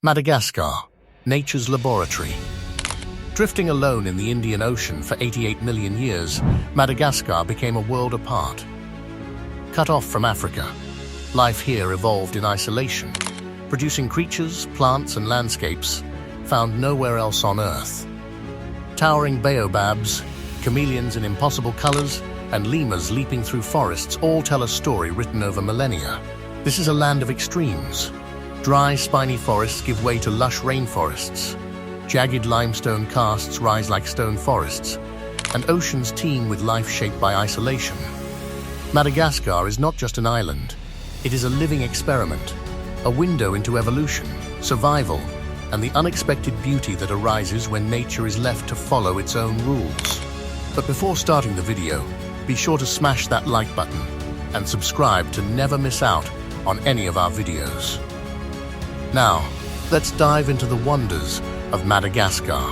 Madagascar, nature's laboratory. Drifting alone in the Indian Ocean for 88 million years, Madagascar became a world apart. Cut off from Africa, life here evolved in isolation, producing creatures, plants, and landscapes found nowhere else on Earth. Towering baobabs, chameleons in impossible colors, and lemurs leaping through forests all tell a story written over millennia. This is a land of extremes. Dry, spiny forests give way to lush rainforests. Jagged limestone karsts rise like stone forests, and oceans teem with life shaped by isolation. Madagascar is not just an island. It is a living experiment, a window into evolution, survival, and the unexpected beauty that arises when nature is left to follow its own rules. But before starting the video, be sure to smash that like button and subscribe to never miss out on any of our videos. Now, let's dive into the wonders of Madagascar,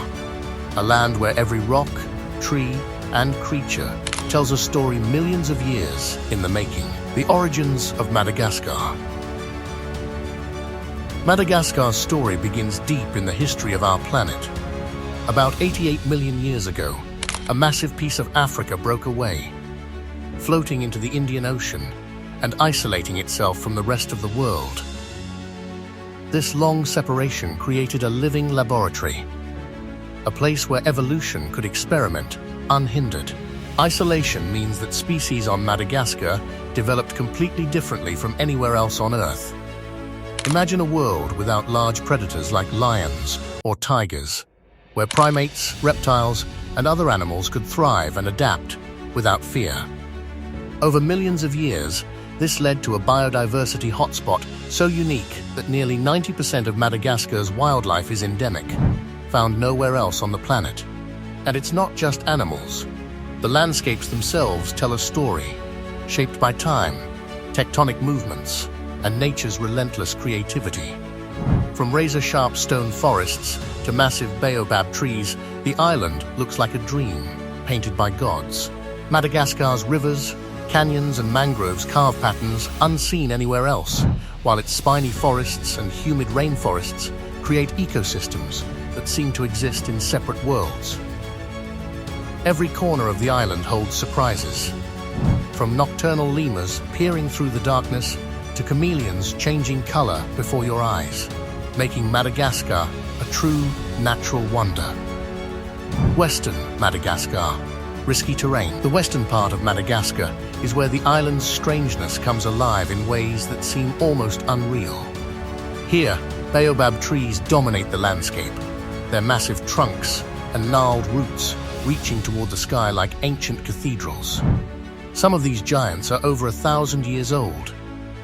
a land where every rock, tree, and creature tells a story millions of years in the making. The origins of Madagascar. Madagascar's story begins deep in the history of our planet. About 88 million years ago, a massive piece of Africa broke away, floating into the Indian Ocean and isolating itself from the rest of the world. This long separation created a living laboratory, a place where evolution could experiment unhindered. Isolation means that species on Madagascar developed completely differently from anywhere else on Earth. Imagine a world without large predators like lions or tigers, where primates, reptiles, and other animals could thrive and adapt without fear. Over millions of years, this led to a biodiversity hotspot so unique that nearly 90% of Madagascar's wildlife is endemic, found nowhere else on the planet. And it's not just animals. The landscapes themselves tell a story, shaped by time, tectonic movements, and nature's relentless creativity. From razor-sharp stone forests to massive baobab trees, the island looks like a dream, painted by gods. Madagascar's rivers, canyons, and mangroves carve patterns unseen anywhere else, while its spiny forests and humid rainforests create ecosystems that seem to exist in separate worlds. Every corner of the island holds surprises, from nocturnal lemurs peering through the darkness to chameleons changing color before your eyes, making Madagascar a true natural wonder. Western Madagascar. Risky terrain. The western part of Madagascar is where the island's strangeness comes alive in ways that seem almost unreal. Here, baobab trees dominate the landscape, their massive trunks and gnarled roots reaching toward the sky like ancient cathedrals. Some of these giants are over 1,000 years old,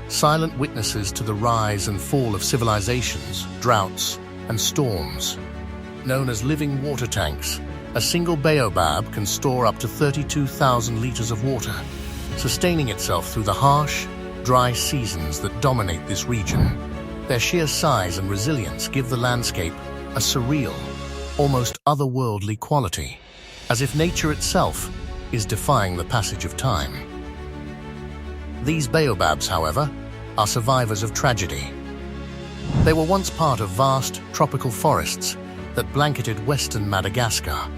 silent witnesses to the rise and fall of civilizations, droughts, and storms. Known as living water tanks, a single baobab can store up to 32,000 liters of water, sustaining itself through the harsh, dry seasons that dominate this region. Their sheer size and resilience give the landscape a surreal, almost otherworldly quality, as if nature itself is defying the passage of time. These baobabs, however, are survivors of tragedy. They were once part of vast tropical forests that blanketed western Madagascar.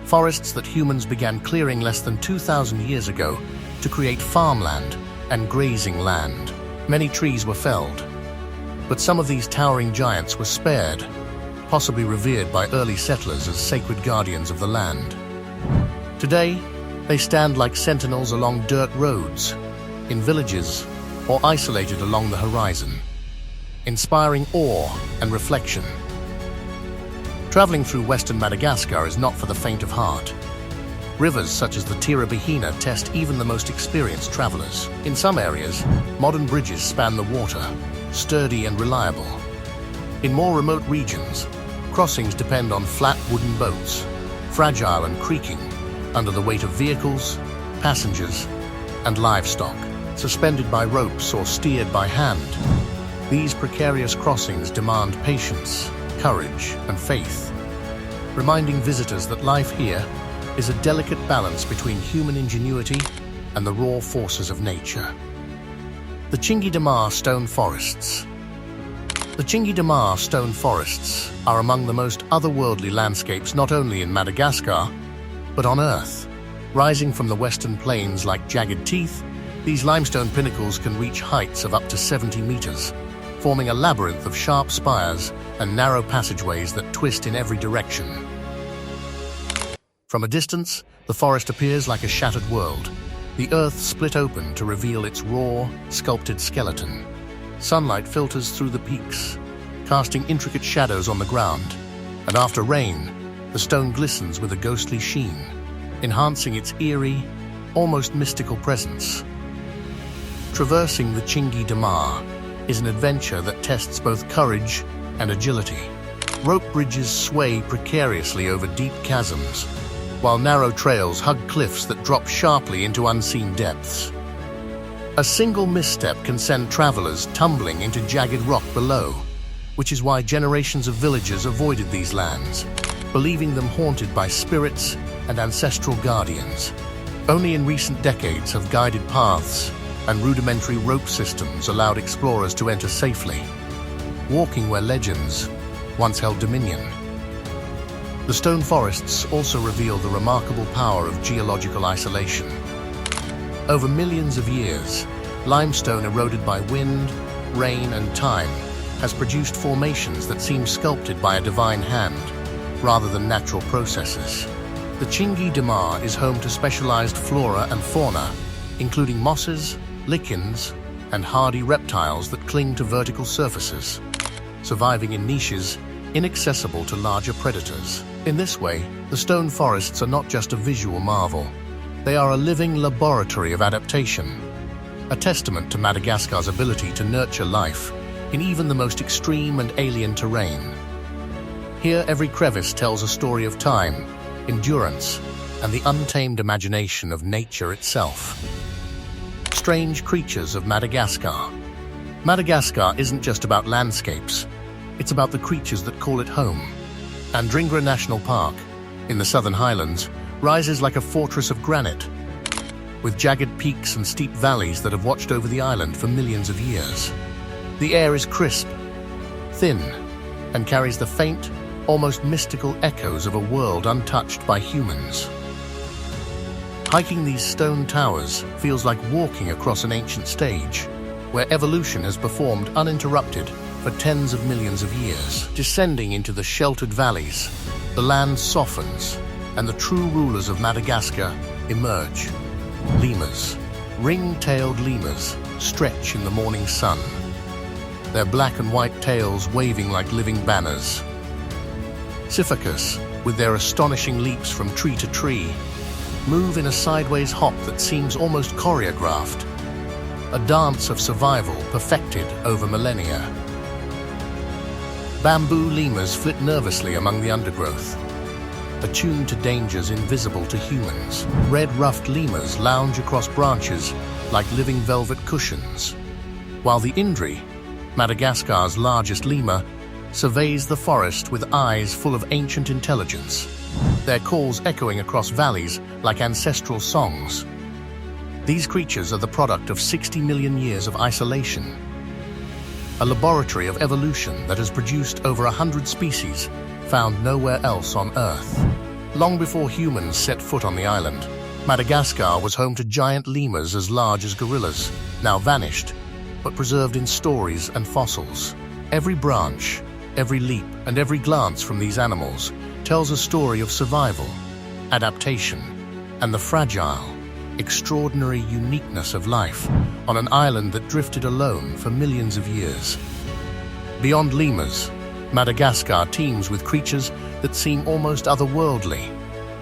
Forests that humans began clearing less than 2,000 years ago to create farmland and grazing land. Many trees were felled, but some of these towering giants were spared, possibly revered by early settlers as sacred guardians of the land. Today, they stand like sentinels along dirt roads, in villages, or isolated along the horizon, inspiring awe and reflection. Traveling through western Madagascar is not for the faint of heart. Rivers such as the Tirabihina test even the most experienced travelers. In some areas, modern bridges span the water, sturdy and reliable. In more remote regions, crossings depend on flat wooden boats, fragile and creaking under the weight of vehicles, passengers, and livestock, suspended by ropes or steered by hand. These precarious crossings demand patience, courage, and faith, reminding visitors that life here is a delicate balance between human ingenuity and the raw forces of nature. The Chingi Damar stone forests. The Chingi Damar stone forests are among the most otherworldly landscapes not only in Madagascar, but on Earth. Rising from the western plains like jagged teeth, these limestone pinnacles can reach heights of up to 70 meters, forming a labyrinth of sharp spires and narrow passageways that twist in every direction. From a distance, the forest appears like a shattered world, the earth split open to reveal its raw, sculpted skeleton. Sunlight filters through the peaks, casting intricate shadows on the ground, and after rain, the stone glistens with a ghostly sheen, enhancing its eerie, almost mystical presence. Traversing the Chingi Damar is an adventure that tests both courage and agility. Rope bridges sway precariously over deep chasms, while narrow trails hug cliffs that drop sharply into unseen depths. A single misstep can send travelers tumbling into jagged rock below, which is why generations of villagers avoided these lands, believing them haunted by spirits and ancestral guardians. Only in recent decades have guided paths and rudimentary rope systems allowed explorers to enter safely, walking where legends once held dominion. The stone forests also reveal the remarkable power of geological isolation. Over millions of years, limestone eroded by wind, rain, and time has produced formations that seem sculpted by a divine hand, rather than natural processes. The Chingi Damar is home to specialized flora and fauna, including mosses, lichens, and hardy reptiles that cling to vertical surfaces, surviving in niches inaccessible to larger predators. In this way, the stone forests are not just a visual marvel. They are a living laboratory of adaptation, a testament to Madagascar's ability to nurture life in even the most extreme and alien terrain. Here, every crevice tells a story of time, endurance, and the untamed imagination of nature itself. Strange creatures of Madagascar. Madagascar isn't just about landscapes, it's about the creatures that call it home. Andringra National Park, in the Southern Highlands, rises like a fortress of granite, with jagged peaks and steep valleys that have watched over the island for millions of years. The air is crisp, thin, and carries the faint, almost mystical echoes of a world untouched by humans. Hiking these stone towers feels like walking across an ancient stage, where evolution has performed uninterrupted for tens of millions of years. Descending into the sheltered valleys, the land softens, and the true rulers of Madagascar emerge. Lemurs. Ring-tailed lemurs stretch in the morning sun, their black and white tails waving like living banners. Siphacus, with their astonishing leaps from tree to tree, move in a sideways hop that seems almost choreographed, a dance of survival perfected over millennia. Bamboo lemurs flit nervously among the undergrowth, attuned to dangers invisible to humans. Red-ruffed lemurs lounge across branches like living velvet cushions, while the Indri, Madagascar's largest lemur, surveys the forest with eyes full of ancient intelligence, their calls echoing across valleys like ancestral songs. These creatures are the product of 60 million years of isolation, a laboratory of evolution that has produced over 100 species found nowhere else on Earth. Long before humans set foot on the island, Madagascar was home to giant lemurs as large as gorillas, now vanished, but preserved in stories and fossils. Every branch, every leap, and every glance from these animals tells a story of survival, adaptation, and the fragile, extraordinary uniqueness of life on an island that drifted alone for millions of years. Beyond lemurs, Madagascar teems with creatures that seem almost otherworldly.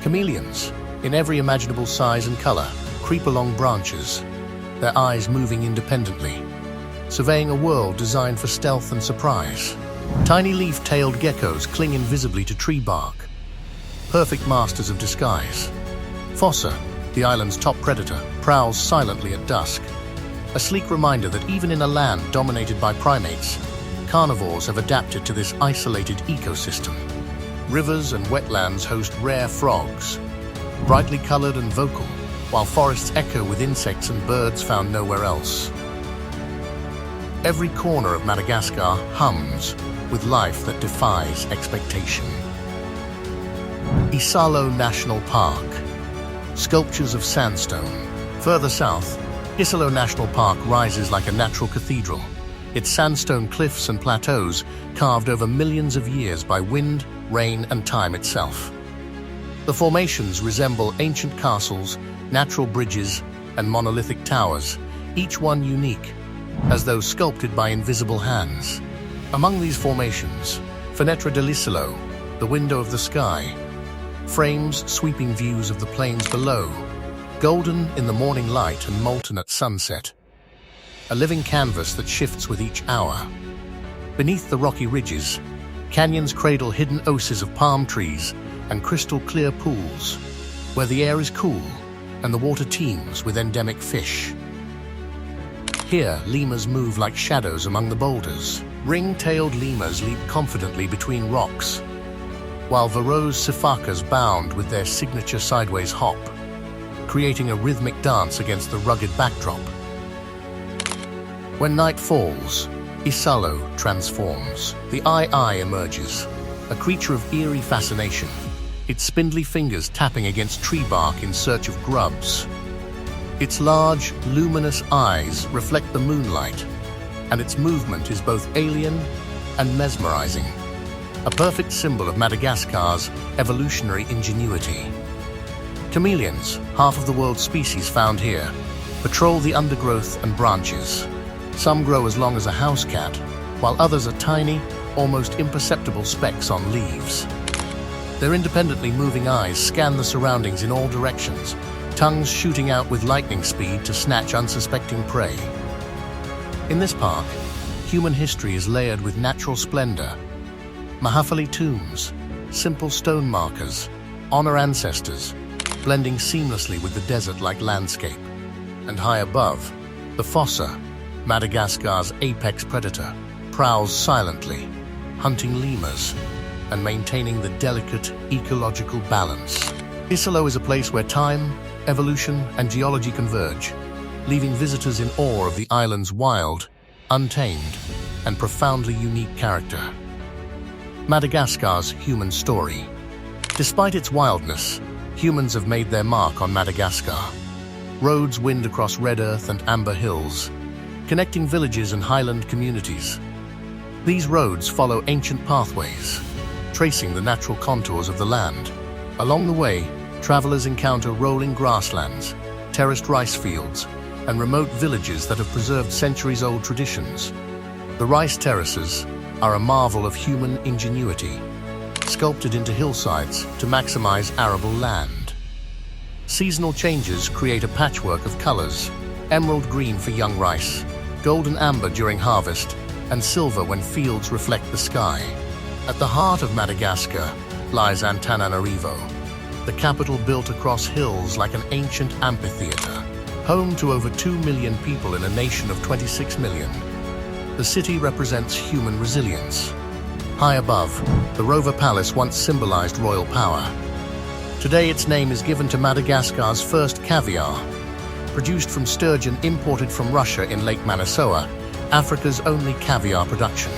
Chameleons, in every imaginable size and color, creep along branches, their eyes moving independently, surveying a world designed for stealth and surprise. Tiny leaf-tailed geckos cling invisibly to tree bark, perfect masters of disguise. Fossa, the island's top predator, prowls silently at dusk, a sleek reminder that even in a land dominated by primates, carnivores have adapted to this isolated ecosystem. Rivers and wetlands host rare frogs, brightly colored and vocal, while forests echo with insects and birds found nowhere else. Every corner of Madagascar hums with life that defies expectation. Isalo National Park. Sculptures of sandstone. Further south, Isalo National Park rises like a natural cathedral, its sandstone cliffs and plateaus carved over millions of years by wind, rain, and time itself. The formations resemble ancient castles, natural bridges, and monolithic towers, each one unique, as though sculpted by invisible hands. Among these formations, Fenetra dell'Isalo, the window of the sky, frames sweeping views of the plains below, golden in the morning light and molten at sunset. A living canvas that shifts with each hour. Beneath the rocky ridges, canyons cradle hidden oases of palm trees and crystal-clear pools, where the air is cool and the water teems with endemic fish. Here, lemurs move like shadows among the boulders. Ring-tailed lemurs leap confidently between rocks, while Varro's sifakas bound with their signature sideways hop, creating a rhythmic dance against the rugged backdrop. When night falls, Isalo transforms. The eye emerges, a creature of eerie fascination, its spindly fingers tapping against tree bark in search of grubs. Its large, luminous eyes reflect the moonlight, and its movement is both alien and mesmerizing, a perfect symbol of Madagascar's evolutionary ingenuity. Chameleons, half of the world's species found here, patrol the undergrowth and branches. Some grow as long as a house cat, while others are tiny, almost imperceptible specks on leaves. Their independently moving eyes scan the surroundings in all directions, tongues shooting out with lightning speed to snatch unsuspecting prey. In this park, human history is layered with natural splendor. Mahafali tombs, simple stone markers, honor ancestors, blending seamlessly with the desert-like landscape. And high above, the fossa, Madagascar's apex predator, prowls silently, hunting lemurs and maintaining the delicate ecological balance. Isalo is a place where time, evolution, and geology converge, leaving visitors in awe of the island's wild, untamed, and profoundly unique character. Madagascar's human story. Despite its wildness, humans have made their mark on Madagascar. Roads wind across red earth and amber hills, connecting villages and highland communities. These roads follow ancient pathways, tracing the natural contours of the land. Along the way, travelers encounter rolling grasslands, terraced rice fields, and remote villages that have preserved centuries-old traditions. The rice terraces are a marvel of human ingenuity, sculpted into hillsides to maximize arable land. Seasonal changes create a patchwork of colors: emerald green for young rice, golden amber during harvest, and silver when fields reflect the sky. At the heart of Madagascar lies Antananarivo, the capital built across hills like an ancient amphitheater, home to over 2 million people in a nation of 26 million. The city represents human resilience. High above, the Rover Palace once symbolized royal power. Today its name is given to Madagascar's first caviar, produced from sturgeon imported from Russia in Lake Manassoa, Africa's only caviar production.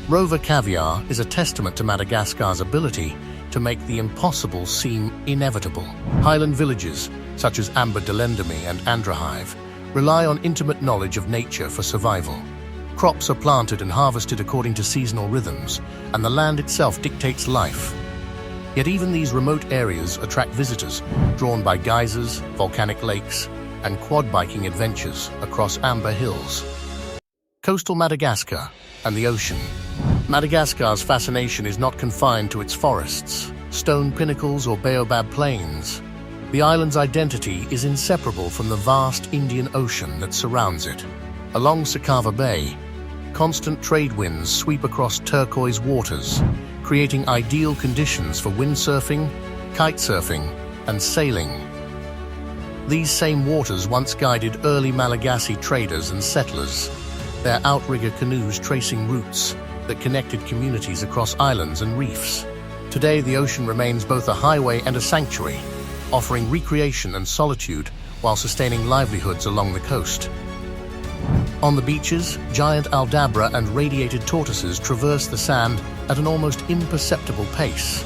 Rover caviar is a testament to Madagascar's ability to make the impossible seem inevitable. Highland villages, such as Amber Delendami and Andrahive, rely on intimate knowledge of nature for survival. Crops are planted and harvested according to seasonal rhythms, and the land itself dictates life. Yet even these remote areas attract visitors, drawn by geysers, volcanic lakes, and quad biking adventures across amber hills. Coastal Madagascar and the ocean. Madagascar's fascination is not confined to its forests, stone pinnacles, or baobab plains. The island's identity is inseparable from the vast Indian Ocean that surrounds it. Along Sakava Bay, constant trade winds sweep across turquoise waters, creating ideal conditions for windsurfing, kitesurfing, and sailing. These same waters once guided early Malagasy traders and settlers, their outrigger canoes tracing routes that connected communities across islands and reefs. Today, the ocean remains both a highway and a sanctuary, offering recreation and solitude while sustaining livelihoods along the coast. On the beaches, giant aldabra and radiated tortoises traverse the sand at an almost imperceptible pace.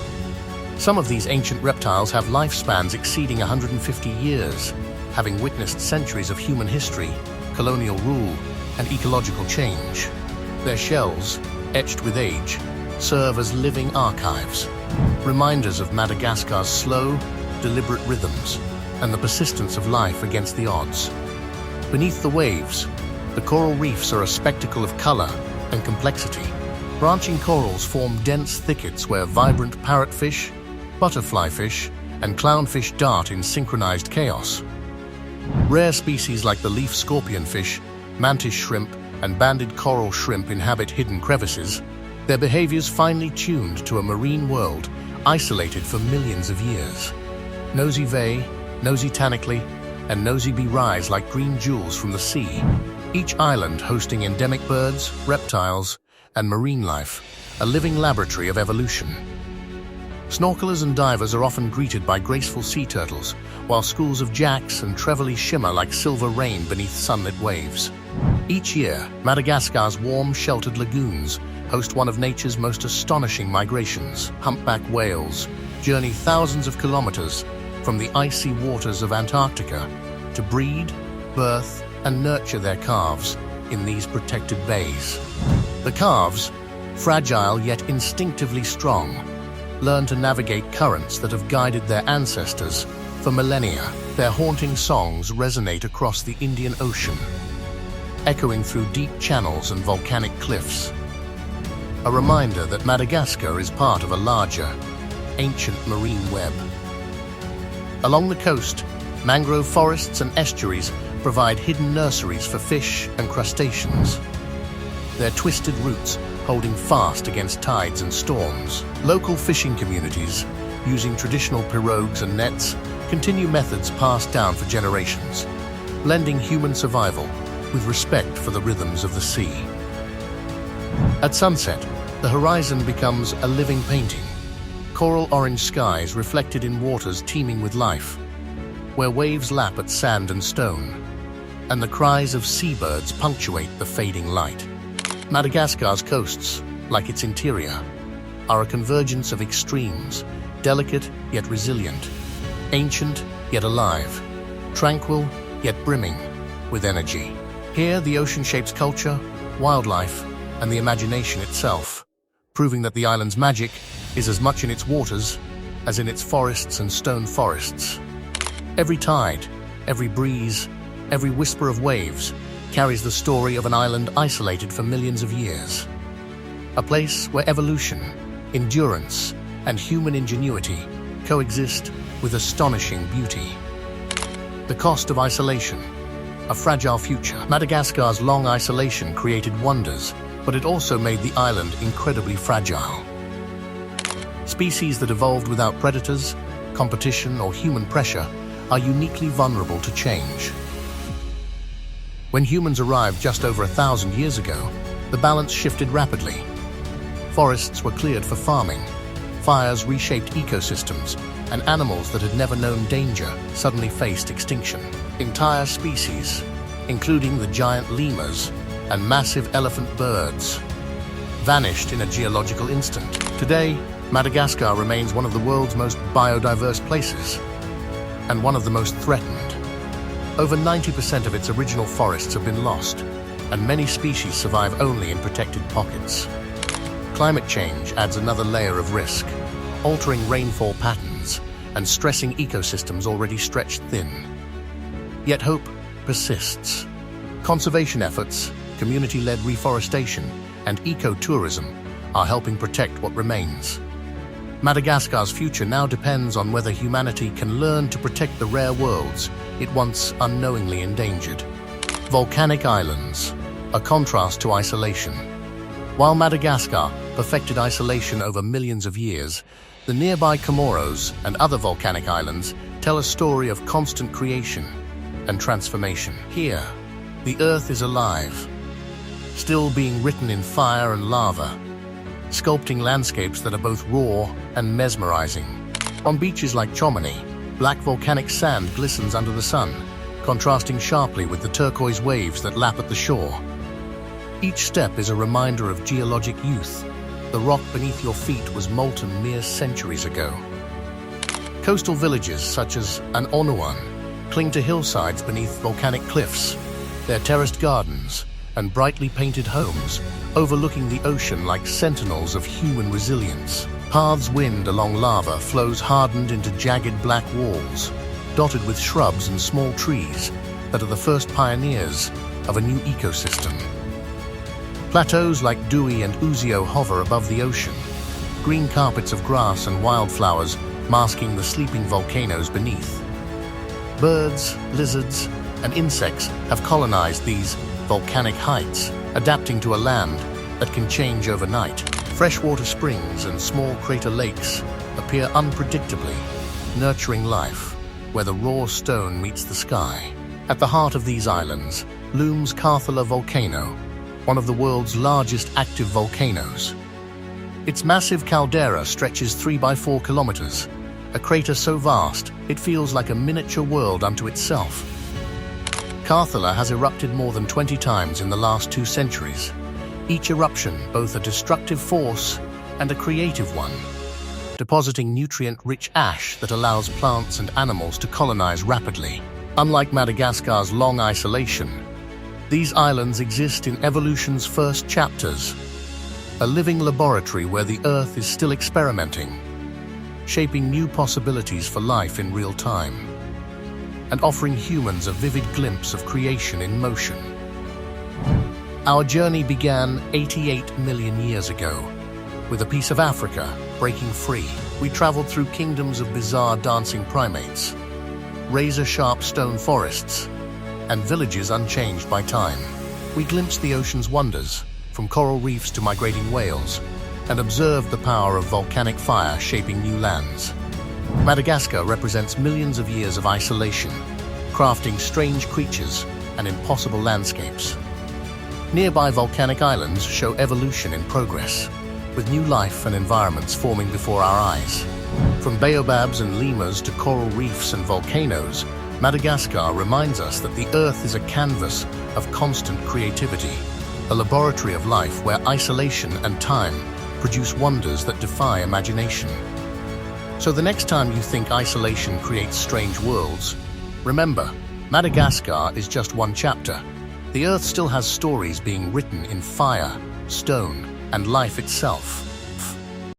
Some of these ancient reptiles have lifespans exceeding 150 years, having witnessed centuries of human history, colonial rule, and ecological change. Their shells, etched with age, serve as living archives, reminders of Madagascar's slow, deliberate rhythms and the persistence of life against the odds. Beneath the waves, the coral reefs are a spectacle of color and complexity. Branching corals form dense thickets where vibrant parrotfish, butterflyfish, and clownfish dart in synchronized chaos. Rare species like the leaf scorpionfish, mantis shrimp, and banded coral shrimp inhabit hidden crevices, their behaviors finely tuned to a marine world isolated for millions of years. Nosy Bay, Nosy Tanacli, and Nosy Bee rise like green jewels from the sea, each island hosting endemic birds, reptiles, and marine life, a living laboratory of evolution. Snorkelers and divers are often greeted by graceful sea turtles, while schools of jacks and trevallies shimmer like silver rain beneath sunlit waves. Each year, Madagascar's warm, sheltered lagoons host one of nature's most astonishing migrations. Humpback whales journey thousands of kilometers from the icy waters of Antarctica to breed, birth, and nurture their calves in these protected bays. The calves, fragile yet instinctively strong, learn to navigate currents that have guided their ancestors for millennia. Their haunting songs resonate across the Indian Ocean, echoing through deep channels and volcanic cliffs. A reminder that Madagascar is part of a larger, ancient marine web. Along the coast, mangrove forests and estuaries provide hidden nurseries for fish and crustaceans, their twisted roots holding fast against tides and storms. Local fishing communities, using traditional pirogues and nets, continue methods passed down for generations, blending human survival with respect for the rhythms of the sea. At sunset, the horizon becomes a living painting, coral orange skies reflected in waters teeming with life, where waves lap at sand and stone, and the cries of seabirds punctuate the fading light. Madagascar's coasts, like its interior, are a convergence of extremes, delicate yet resilient, ancient yet alive, tranquil yet brimming with energy. Here, the ocean shapes culture, wildlife, and the imagination itself, proving that the island's magic is as much in its waters as in its forests and stone forests. Every tide, every breeze, every whisper of waves carries the story of an island isolated for millions of years. A place where evolution, endurance, and human ingenuity coexist with astonishing beauty. The cost of isolation, a fragile future. Madagascar's long isolation created wonders, but it also made the island incredibly fragile. Species that evolved without predators, competition, or human pressure are uniquely vulnerable to change. When humans arrived just over 1,000 years ago, the balance shifted rapidly. Forests were cleared for farming, fires reshaped ecosystems, and animals that had never known danger suddenly faced extinction. Entire species, including the giant lemurs and massive elephant birds, vanished in a geological instant. Today, Madagascar remains one of the world's most biodiverse places, and one of the most threatened. Over 90% of its original forests have been lost, and many species survive only in protected pockets. Climate change adds another layer of risk, altering rainfall patterns and stressing ecosystems already stretched thin. Yet hope persists. Conservation efforts, community-led reforestation, and ecotourism are helping protect what remains. Madagascar's future now depends on whether humanity can learn to protect the rare worlds it once unknowingly endangered. Volcanic islands, a contrast to isolation. While Madagascar perfected isolation over millions of years, the nearby Comoros and other volcanic islands tell a story of constant creation and transformation. Here, the Earth is alive, still being written in fire and lava, sculpting landscapes that are both raw and mesmerizing. On beaches like Chamonix, black volcanic sand glistens under the sun, contrasting sharply with the turquoise waves that lap at the shore. Each step is a reminder of geologic youth. The rock beneath your feet was molten mere centuries ago. Coastal villages such as an Onuan cling to hillsides beneath volcanic cliffs, their terraced gardens and brightly painted homes overlooking the ocean like sentinels of human resilience. Paths wind along lava flows hardened into jagged black walls, dotted with shrubs and small trees that are the first pioneers of a new ecosystem. Plateaus like Dewey and Uzio hover above the ocean, green carpets of grass and wildflowers masking the sleeping volcanoes beneath. Birds, lizards, and insects have colonized these volcanic heights, adapting to a land that can change overnight. Freshwater springs and small crater lakes appear unpredictably, nurturing life where the raw stone meets the sky. At the heart of these islands looms Karthala volcano, one of the world's largest active volcanoes. Its massive caldera stretches 3 by 4 kilometers, a crater so vast it feels like a miniature world unto itself. Karthala has erupted more than 20 times in the last 2 centuries, each eruption both a destructive force and a creative one, depositing nutrient-rich ash that allows plants and animals to colonize rapidly. Unlike Madagascar's long isolation, these islands exist in evolution's first chapters, a living laboratory where the Earth is still experimenting, shaping new possibilities for life in real time, and offering humans a vivid glimpse of creation in motion. Our journey began 88 million years ago, with a piece of Africa breaking free. We traveled through kingdoms of bizarre dancing primates, razor-sharp stone forests, and villages unchanged by time. We glimpsed the ocean's wonders, from coral reefs to migrating whales, and observed the power of volcanic fire shaping new lands. Madagascar represents millions of years of isolation, crafting strange creatures and impossible landscapes. Nearby volcanic islands show evolution in progress, with new life and environments forming before our eyes. From baobabs and lemurs to coral reefs and volcanoes, Madagascar reminds us that the Earth is a canvas of constant creativity, a laboratory of life where isolation and time produce wonders that defy imagination. So the next time you think isolation creates strange worlds, remember, Madagascar is just one chapter. The Earth still has stories being written in fire, stone, and life itself.